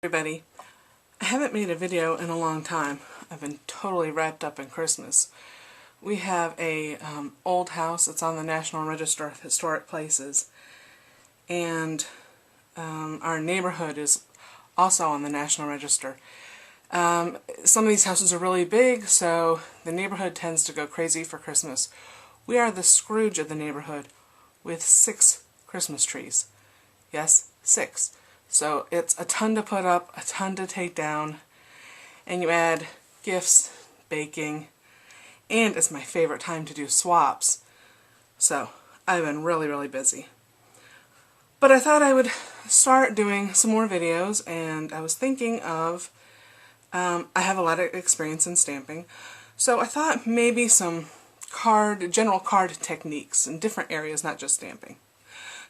Everybody, I haven't made a video in a long time. I've been totally wrapped up in Christmas. We have a old house. It's on the National Register of Historic Places, and our neighborhood is also on the National Register. Some of these houses are really big, so the neighborhood tends to go crazy for Christmas. We are the Scrooge of the neighborhood with 6 Christmas trees. Yes, 6. So it's a ton to put up, a ton to take down, and you add gifts, baking, and it's my favorite time to do swaps. So I've been really busy. But I thought I would start doing some more videos, and I was thinking of, I have a lot of experience in stamping, so I thought maybe some general card techniques in different areas, not just stamping.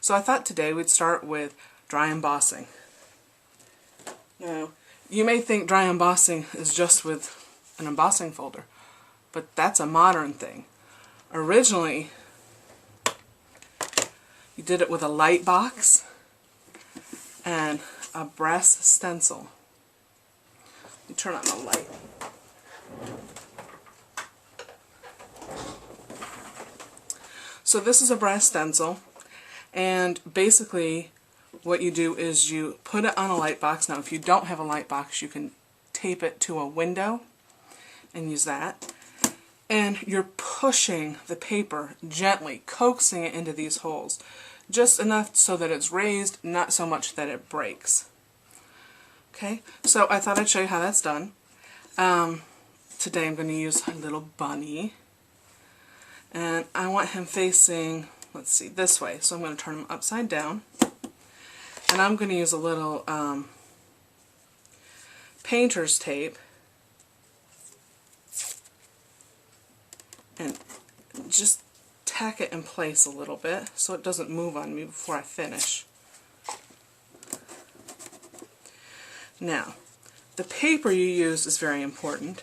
So I thought today we'd start with dry embossing. Now, you may think dry embossing is just with an embossing folder, but that's a modern thing. Originally, you did it with a light box and a brass stencil. You turn on the light. So this is a brass stencil, and basically what you do is you put it on a light box. Now if you don't have a light box, you can tape it to a window and use that. And you're pushing the paper gently, coaxing it into these holes. Just enough so that it's raised, not so much that it breaks. Okay, so I thought I'd show you how that's done. Today I'm going to use a little bunny. And I want him facing, let's see, this way. So I'm going to turn him upside down. And I'm going to use a little painter's tape and just tack it in place a little bit so it doesn't move on me before I finish. Now, the paper you use is very important.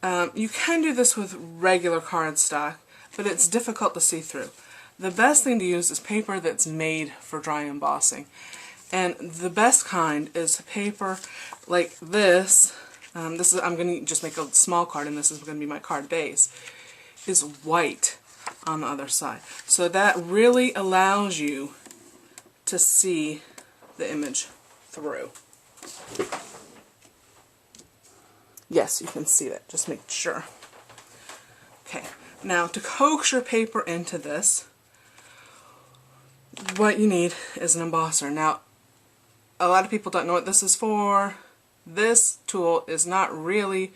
You can do this with regular cardstock, but it's difficult to see through. The best thing to use is paper that's made for dry embossing. And the best kind is paper like this. I'm going to just make a small card, and this is going to be my card base. Is white on the other side. So that really allows you to see the image through. Yes, you can see that. Just make sure. Okay, now to coax your paper into this, what you need is an embosser. Now, a lot of people don't know what this is for. This tool is not really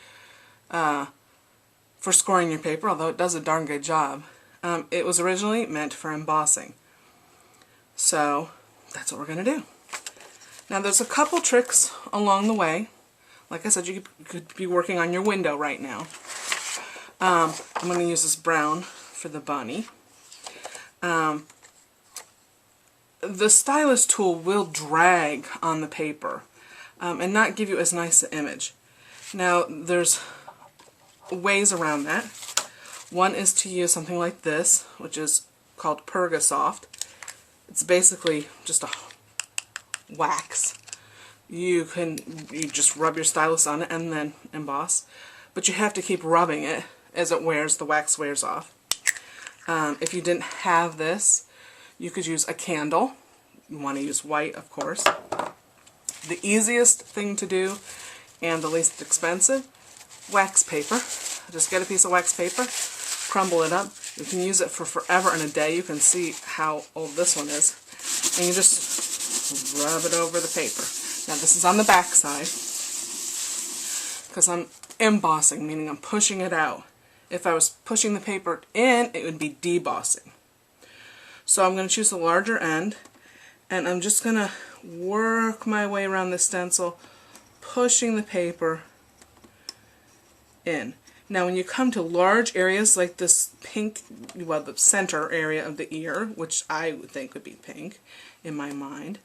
for scoring your paper, although it does a darn good job. It was originally meant for embossing. So that's what we're going to do. Now there's a couple tricks along the way. Like I said, you could be working on your window right now. I'm going to use this brown for the bunny. The stylus tool will drag on the paper and not give you as nice an image. Now there's ways around that. One is to use something like this, which is called Pergasoft. It's basically just a wax. You just rub your stylus on it and then emboss, but you have to keep rubbing it as it wears, the wax wears off. If you didn't have this, you could use a candle. You want to use white, of course. The easiest thing to do and the least expensive, wax paper. Just get a piece of wax paper, crumble it up. You can use it for forever and a day. You can see how old this one is. And you just rub it over the paper. Now this is on the back side because I'm embossing, meaning I'm pushing it out. If I was pushing the paper in, it would be debossing. So I'm going to choose the larger end, and I'm just going to work my way around the stencil, pushing the paper in. Now when you come to large areas like this pink, well, the center area of the ear, which I would think would be pink in my mind,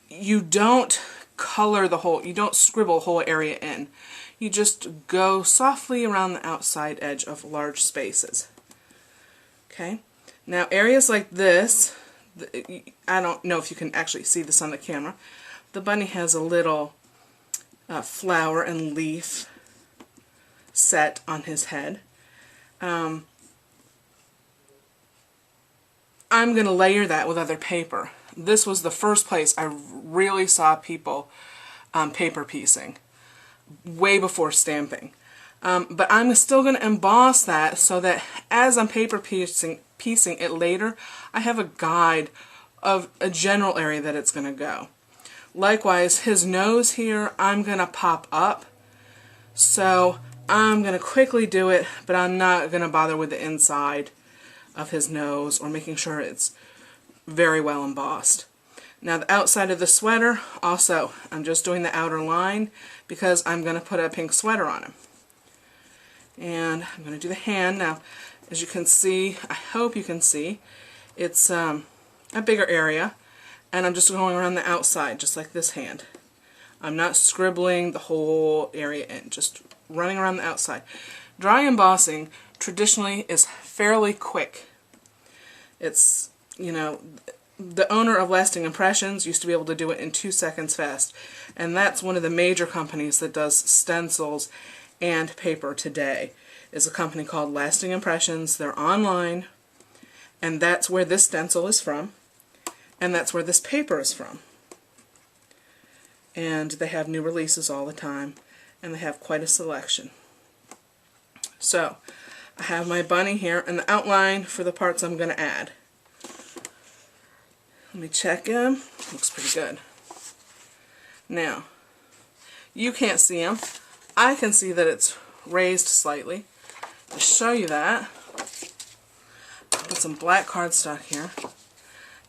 you don't color the whole, you don't scribble the whole area in. You just go softly around the outside edge of large spaces. Okay? Now areas like this, I don't know if you can actually see this on the camera, the bunny has a little flower and leaf set on his head. I'm going to layer that with other paper. This was the first place I really saw people paper piecing, way before stamping. But I'm still going to emboss that so that as I'm paper piecing it later, I have a guide of a general area that it's going to go. Likewise, his nose here, I'm going to pop up. So I'm going to quickly do it, but I'm not going to bother with the inside of his nose or making sure it's very well embossed. Now the outside of the sweater, also, I'm just doing the outer line because I'm going to put a pink sweater on him. And I'm going to do the hand. Now, as you can see, I hope you can see, it's a bigger area, and I'm just going around the outside, just like this hand. I'm not scribbling the whole area in, just running around the outside. Dry embossing traditionally is fairly quick. It's, you know, the owner of Lasting Impressions used to be able to do it in 2 seconds fast, and that's one of the major companies that does stencils and paper today, is a company called Lasting Impressions. They're online, and that's where this stencil is from, and that's where this paper is from. And they have new releases all the time, and they have quite a selection. So I have my bunny here and the outline for the parts I'm going to add. Let me check him. Looks pretty good. Now, you can't see him. I can see that it's raised slightly. To show you that, I'll put some black cardstock here.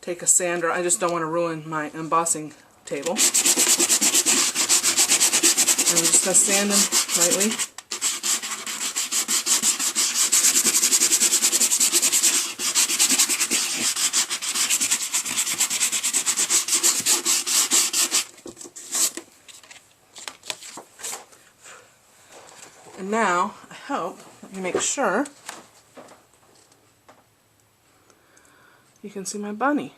Take a sander. I just don't want to ruin my embossing table. And I'm just going to sand him lightly. And now, I hope, let me make sure you can see my bunny.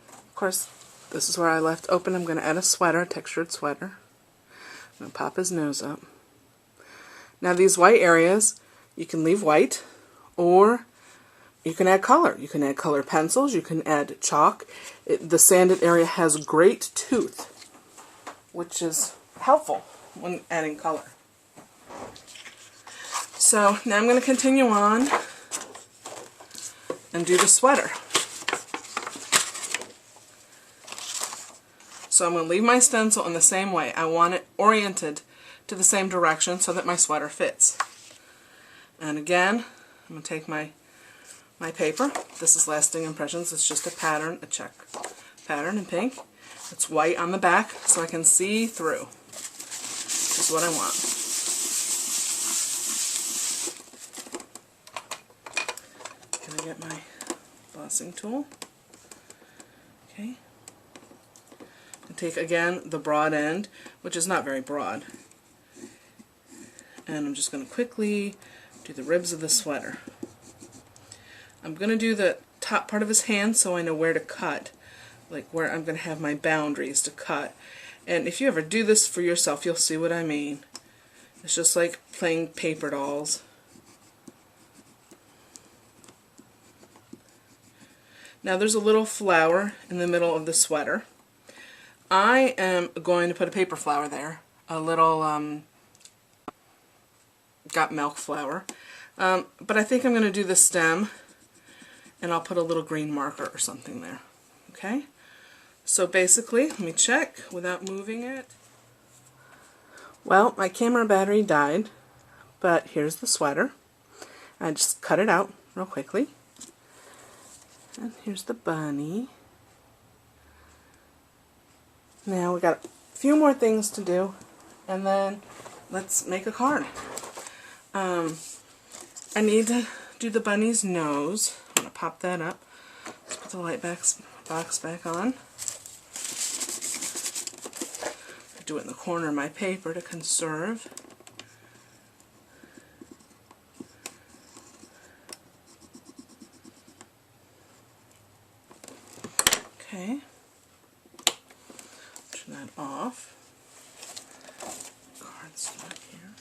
Of course, this is where I left open. I'm going to add a sweater, a textured sweater. I'm going to pop his nose up. Now these white areas, you can leave white, or you can add color. You can add colored pencils, you can add chalk. The sanded area has great tooth, which is helpful when adding color. So now I'm going to continue on and do the sweater. So I'm going to leave my stencil in the same way. I want it oriented to the same direction so that my sweater fits. And again, I'm going to take my paper. This is Lasting Impressions. It's just a pattern, a check pattern in pink. It's white on the back so I can see through. This is what I want. Can I get my embossing tool? Okay. And take again the broad end, which is not very broad. And I'm just going to quickly do the ribs of the sweater. I'm going to do the top part of his hand so I know where to cut, like where I'm going to have my boundaries to cut. And if you ever do this for yourself, you'll see what I mean. It's just like playing paper dolls. Now there's a little flower in the middle of the sweater. I am going to put a paper flower there, a little got milk flower. But I think I'm going to do the stem, and I'll put a little green marker or something there. Okay? So basically, let me check without moving it. Well, my camera battery died, but here's the sweater. I just cut it out real quickly. And here's the bunny. Now we got a few more things to do, and then let's make a card. I need to do the bunny's nose. I'm going to pop that up. Let's put the light box back on. Do it in the corner of my paper to conserve. Okay. off. Cardstock here.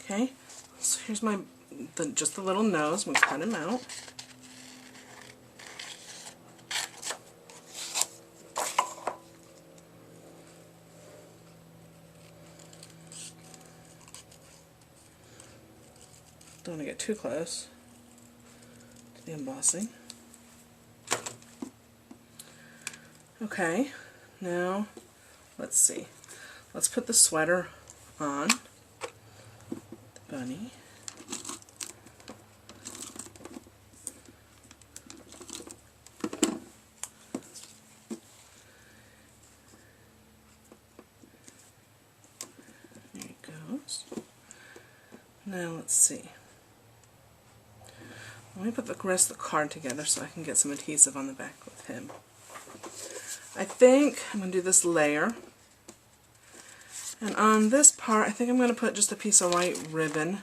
Okay, so here's my just the little nose. I'm going to cut him out. Don't want to get too close to the embossing. Okay, now let's see. Let's put the sweater on the bunny. There it goes. Now let's see. Let me put the rest of the card together so I can get some adhesive on the back with him. I think I'm going to do this layer. And on this part, I think I'm going to put just a piece of white ribbon.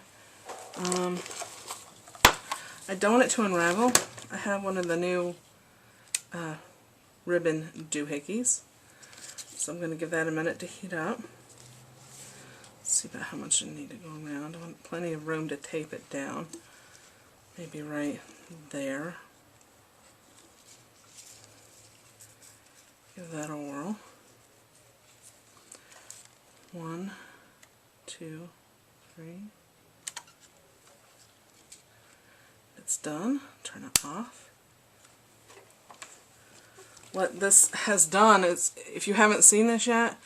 I don't want it to unravel. I have one of the new ribbon doohickeys. So I'm going to give that a minute to heat up. Let's see about how much I need to go around. I want plenty of room to tape it down. Maybe right there. Give that a whirl. 1, 2, 3. It's done. Turn it off. What this has done is, if you haven't seen this yet,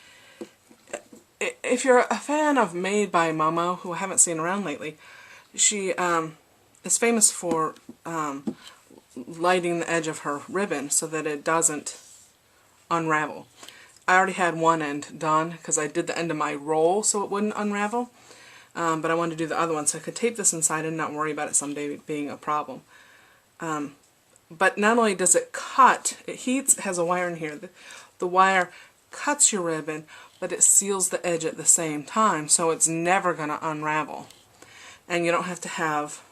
if you're a fan of Made by Momo, who I haven't seen around lately, she is famous for lighting the edge of her ribbon so that it doesn't unravel. I already had one end done because I did the end of my roll so it wouldn't unravel, but I wanted to do the other one so I could tape this inside and not worry about it someday being a problem. But not only does it cut, it heats, it has a wire in here. The wire cuts your ribbon, but it seals the edge at the same time, so it's never going to unravel. And you don't have to have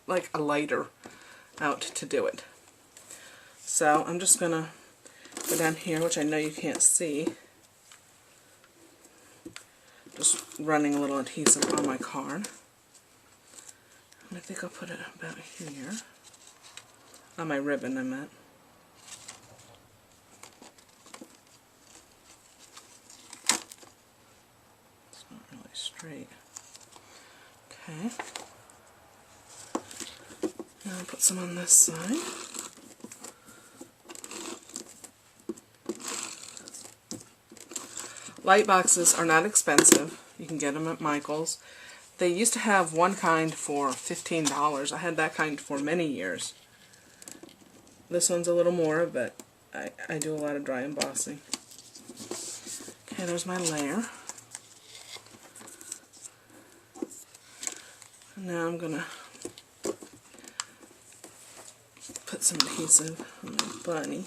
like a lighter out to do it. So I'm just going to go down here, which I know you can't see. Just running a little adhesive on my card. And I think I'll put it about here. On my ribbon, I meant. It's not really straight. Okay. Now I'll put some on this side. Light boxes are not expensive. You can get them at Michael's. They used to have one kind for $15. I had that kind for many years. This one's a little more, but I do a lot of dry embossing. Okay, there's my layer. And now I'm going to put some adhesive on my bunny.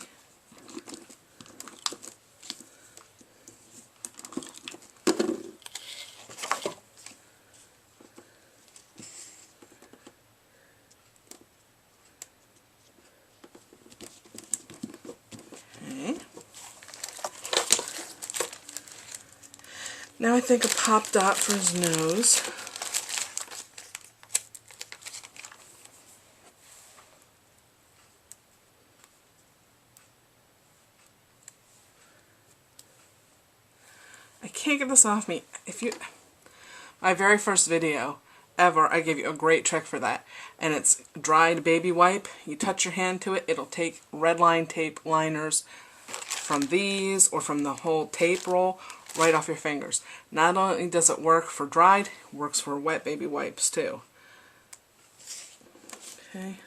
Now I think a pop dot for his nose. I can't get this off me. My very first video ever, I gave you a great trick for that. And it's dried baby wipe. You touch your hand to it, it'll take red line tape liners from these or from the whole tape roll right off your fingers. Not only does it work for dried, it works for wet baby wipes too. Okay,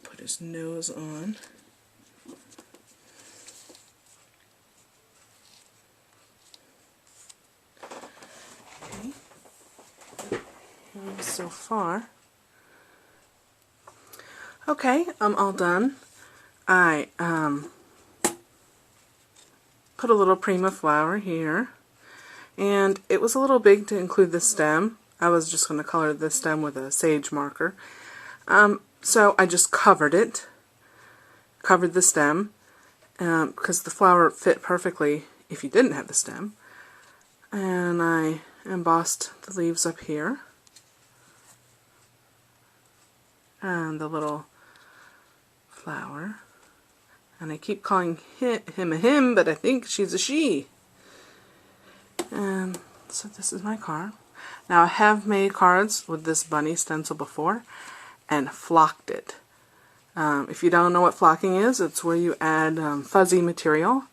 put his nose on. Okay, and so far. Okay, I'm all done. I put a little Prima flower here, and it was a little big to include the stem. I was just going to color this stem with a sage marker. So I just covered the stem, because the flower fit perfectly if you didn't have the stem. And I embossed the leaves up here, and the little flower. And I keep calling him a him, but I think she's a she. And so this is my card. Now I have made cards with this bunny stencil before and flocked it. If you don't know what flocking is, it's where you add fuzzy material,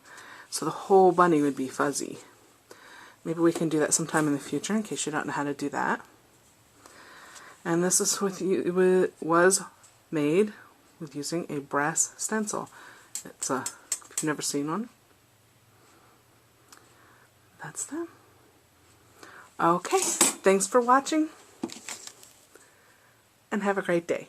so the whole bunny would be fuzzy. Maybe we can do that sometime in the future in case you don't know how to do that. And this is was made with using a brass stencil. It's if you've never seen one, that's them. Okay, thanks for watching, and have a great day.